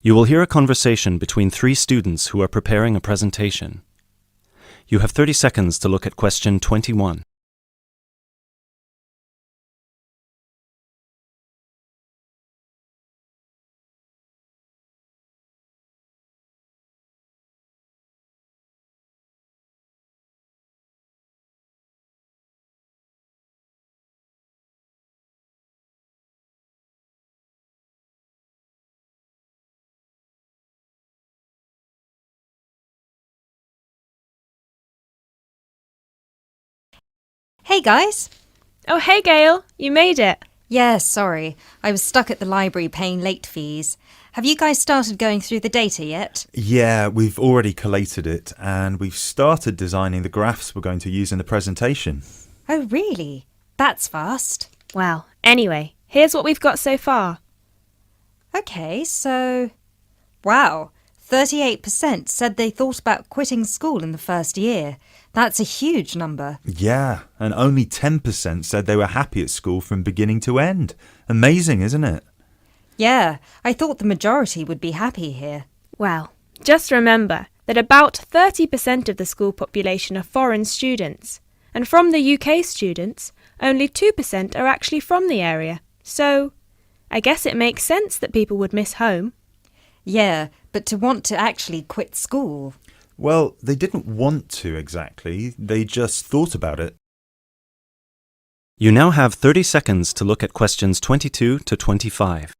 You will hear a conversation between three students who are preparing a presentation. You have 30 seconds to look at question 21. Hey guys! Oh, hey Gail, you made it. Yeah, sorry. I was stuck at the library paying late fees. Have you guys started going through the data yet? Yeah, we've already collated it and we've started designing the graphs we're going to use in the presentation. Oh, really? That's fast. Well, anyway, here's what we've got so far. Okay, so... Wow, 38% said they thought about quitting school in the first year. That's a huge number. Yeah, and only 10% said they were happy at school from beginning to end. Amazing, isn't it? Yeah, I thought the majority would be happy here. Well, just remember that about 30% of the school population are foreign students, and from the UK students, only 2% are actually from the area. So, I guess it makes sense that people would miss home. Yeah, but to want to actually quit school... Well, they didn't want to exactly, they just thought about it. You now have 30 seconds to look at questions 22 to 25.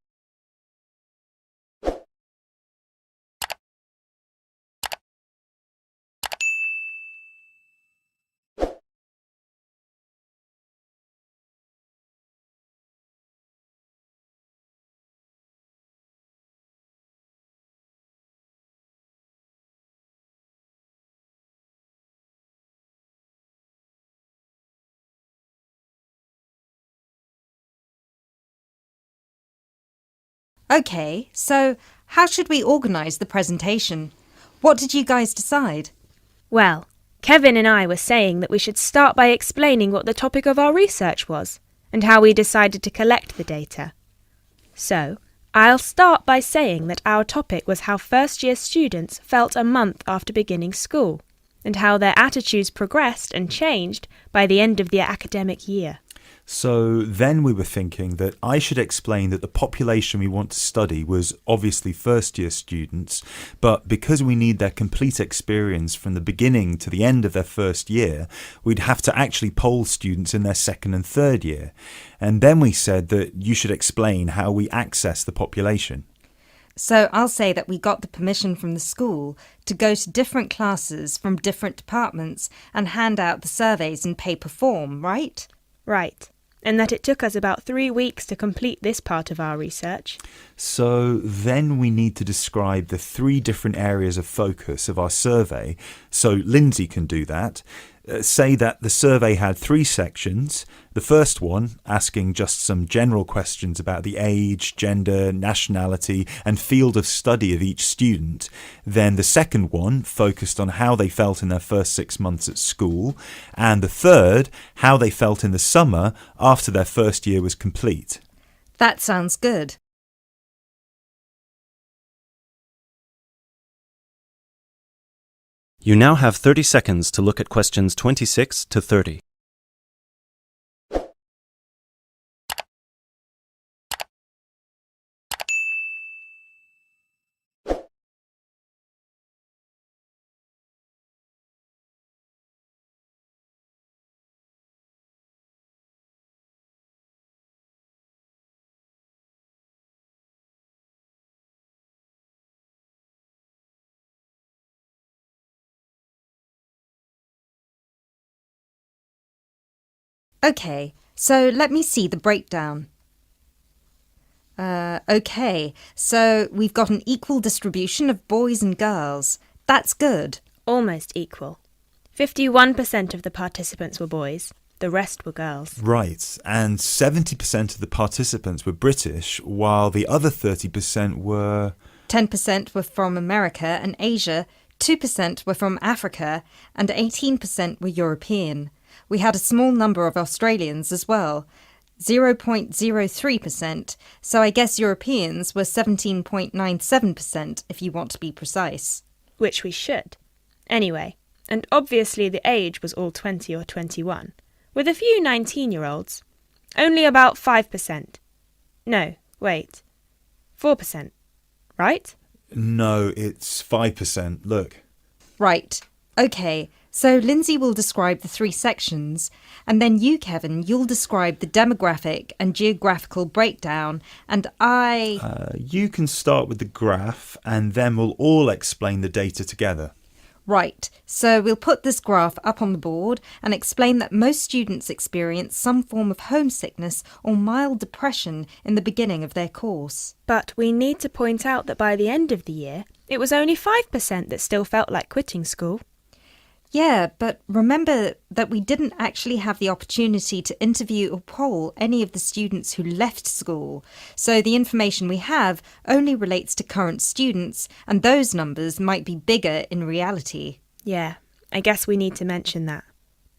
Okay, so how should we organise the presentation? What did you guys decide? Well, Kevin and I were saying that we should start by explaining what the topic of our research was, and how we decided to collect the data. So, I'll start by saying that our topic was how first-year students felt a month after beginning school, and how their attitudes progressed and changed by the end of the academic year. So then we were thinking that I should explain that the population we want to study was obviously first-year students, but because we need their complete experience from the beginning to the end of their first year, we'd have to actually poll students in their second and third year. And then we said that you should explain how we access the population. So I'll say that we got the permission from the school to go to different classes from different departments and hand out the surveys in paper form, right? Right. And that it took us about 3 weeks to complete this part of our research. So then we need to describe the 3 different areas of focus of our survey. So Lindsay can do that. Say that the survey had 3 sections. The first one, asking just some general questions about the age, gender, nationality and field of study of each student. Then the second one focused on how they felt in their first 6 months at school. And the third, how they felt in the summer after their first year was complete. That sounds good. You now have 30 seconds to look at questions 26 to 30. Okay, so let me see the breakdown. Okay, so we've got an equal distribution of boys and girls. That's good. Almost equal. 51% of the participants were boys, the rest were girls. Right, and 70% of the participants were British, while the other 30% were... 10% were from America and Asia, 2% were from Africa, and 18% were European. We had a small number of Australians as well. 0.03%, so I guess Europeans were 17.97% if you want to be precise. Which we should. Anyway, and obviously the age was all 20 or 21, with a few 19-year-olds. Only about 5%. No, wait. 4%. Right? No, it's 5%. Look. Right. Okay, so Lindsay will describe the 3 sections, and then you, Kevin, you'll describe the demographic and geographical breakdown, and You can start with the graph, and then we'll all explain the data together. Right, so we'll put this graph up on the board and explain that most students experience some form of homesickness or mild depression in the beginning of their course. But we need to point out that by the end of the year, it was only 5% that still felt like quitting school. Yeah, but remember that we didn't actually have the opportunity to interview or poll any of the students who left school, so the information we have only relates to current students, and those numbers might be bigger in reality. Yeah, I guess we need to mention that.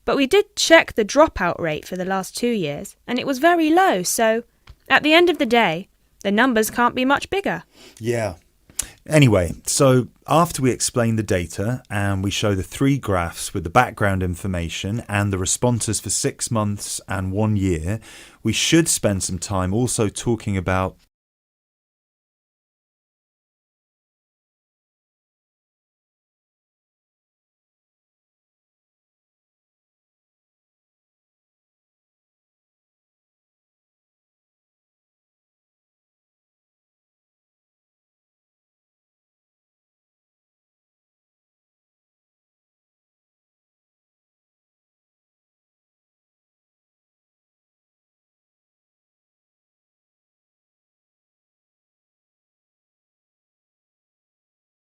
But we did check the dropout rate for the last 2 years, and it was very low, so at the end of the day, the numbers can't be much bigger. Yeah. Anyway, so after we explain the data and we show the 3 graphs with the background information and the responses for 6 months and 1 year, we should spend some time also talking about